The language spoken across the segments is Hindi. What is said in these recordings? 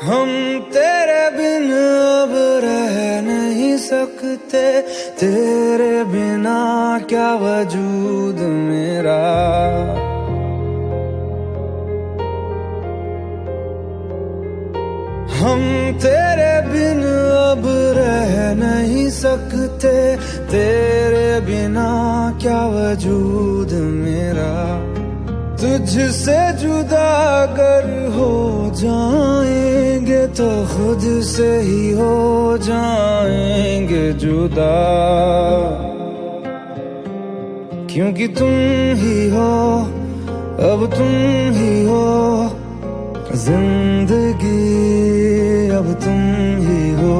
हम तेरे बिन अब रह नहीं सकते, तेरे बिना क्या वजूद मेरा। हम तेरे बिन अब रह नहीं सकते, तेरे बिना क्या वजूद मेरा। तुझसे जुदा अगर हो जाएंगे तो खुद से ही हो जाएंगे जुदा, क्योंकि तुम ही हो, अब तुम ही हो जिंदगी, अब तुम ही हो।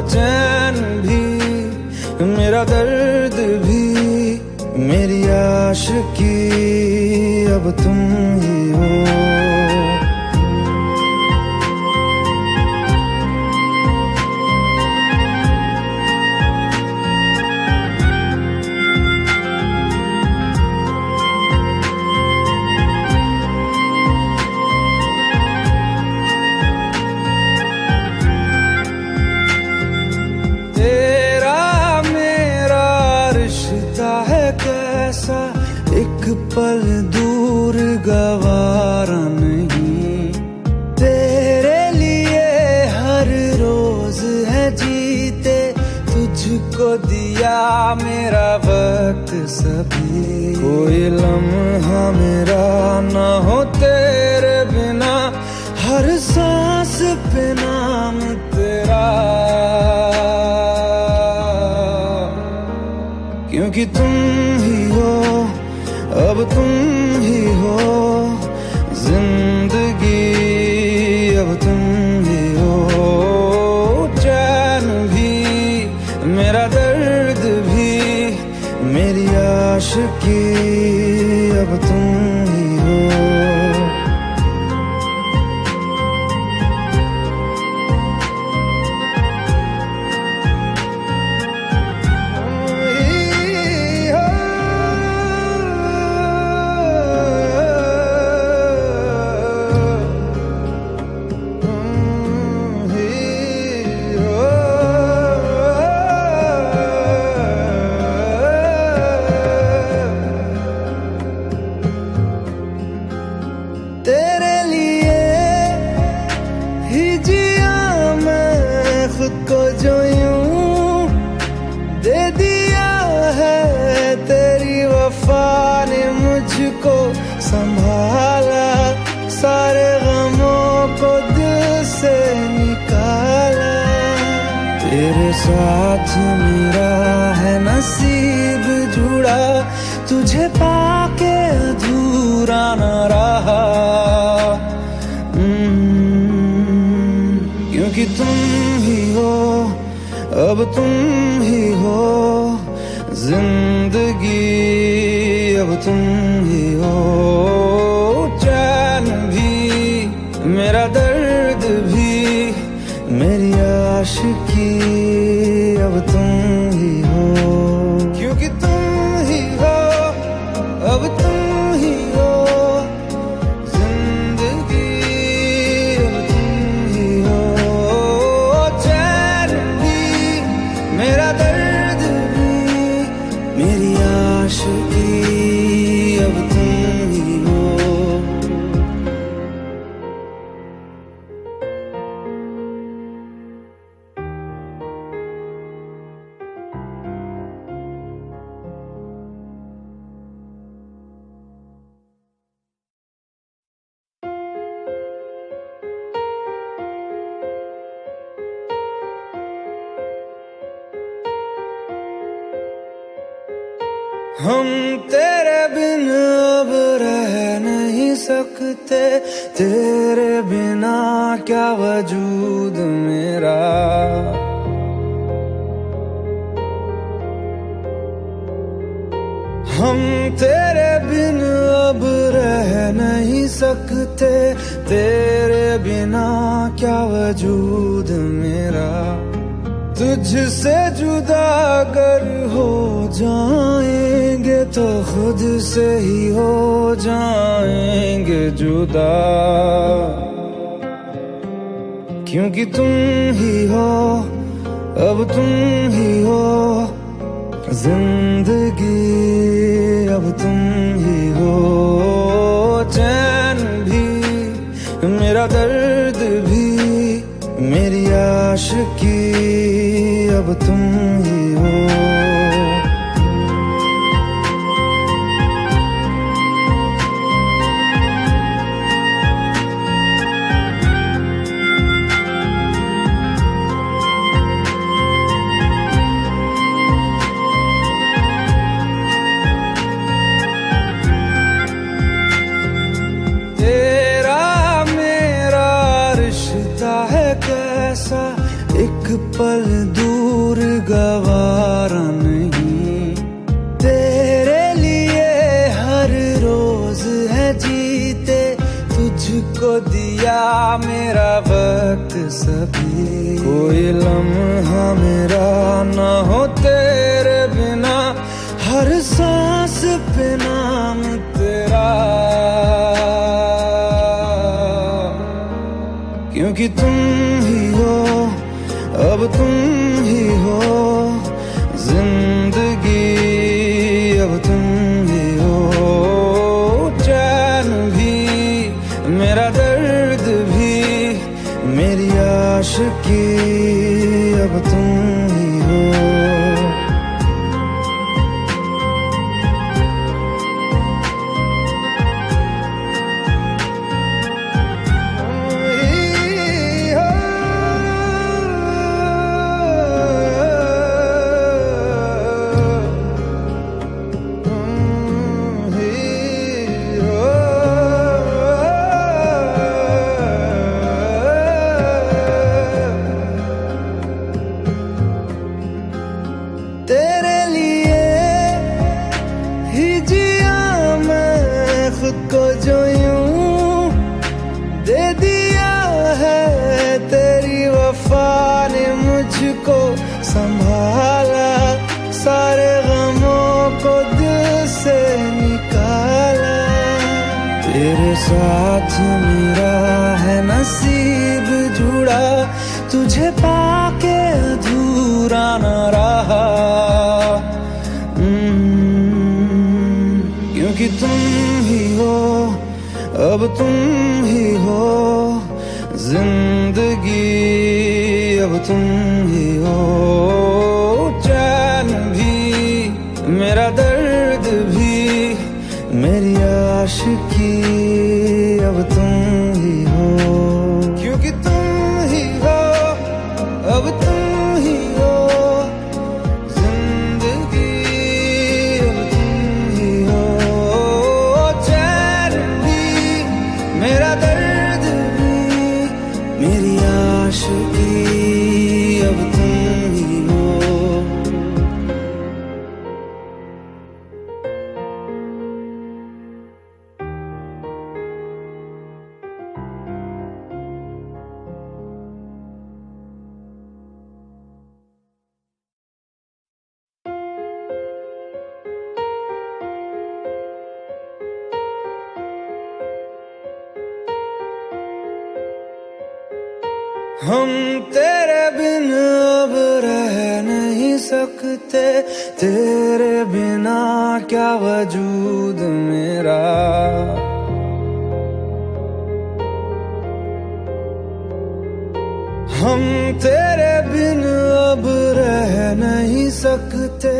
चैन भी, मेरा दर्द भी, मेरी आशिकी, अब तुम ही हो। एक पल दूर गवारा नहीं, तेरे लिए हर रोज है जीते, तुझको दिया मेरा वक्त सभी। कोई लम्हा मेरा ना हो तेरे बिना, हर सांस पे नाम तेरा, क्योंकि तुम ही हो, अब तुम ही हो जिंदगी, अब तुम ही हो। चैन भी, मेरा दर्द भी, मेरी आशिकी, अब तुम ही हो। तेरे लिए ही जिया मैं खुद को, जो यूं दे दिया है तेरी वफा ने मुझको संभाला, सारे गमों को दिल से निकाला। तेरे साथ मेरा है नसीब जुड़ा, तुझे पाके अधूरा न रहा, क्योंकि तुम ही हो, अब तुम ही हो जिंदगी, अब तुम ही हो। चैन भी, मेरा दर्द भी, मेरी आशिकी, अब तुम ही हो, क्योंकि तुम ही हो, अब तुम ही हो जिंदगी, अब तुम ही हो। चैन भी, मेरा दर्द भी, मेरी आशिकी, अब तुम ही हो। हम तेरे बिन अब रह नहीं सकते, तेरे बिना क्या वजूद मेरा। हम तेरे बिन अब रह नहीं सकते, तेरे बिना क्या वजूद मेरा। तुझसे जुदा अगर हो जाएंगे तो खुद से ही हो जाएंगे जुदा, क्योंकि तुम ही हो, अब तुम ही हो जिंदगी, अब तुम ही हो चैन भी, मेरा दर्द भी, मेरी आशिकी, अब तुम ही हो। कैसा एक पल दूर गवारा नहीं, तेरे लिए हर रोज है जीते, तुझको दिया मेरा वक्त सभी, कोई लम्हा मेरा ना हो तेरे बिना, हर सांस पे नाम तेरा, क्योंकि तुम ही हो, अब तुम ही हो जिंदगी, अब तुम ही हो चैन भी, मेरा दर्द भी, मेरी आशिकी, अब तुम ही हो। तेरे लिए ही जिया मैं खुद को, जो यूं दे दिया है तेरी वफा ने मुझको संभाला, सारे गमों को दिल से निकाला, तेरे साथ मेरा है नसीब जुड़ा, तुझे पाके अधूरा न रहा, क्योंकि तुम ही हो, अब तुम ही हो जिंदगी, अब तुम ही हो चैन भी, मेरा दर्द भी, मेरी आशिकी, अब तुम ही हो, क्योंकि तुम ही हो, अब तुम ही हो जिंदगी, अब तुम ही हो चैन भी, मेरा दर्द भी, मेरी आशिकी, अब तुम ही हो। हम तेरे बिन अब रह नहीं सकते, तेरे बिना क्या वजूद मेरा, हम तेरे बिन अब रह नहीं सकते,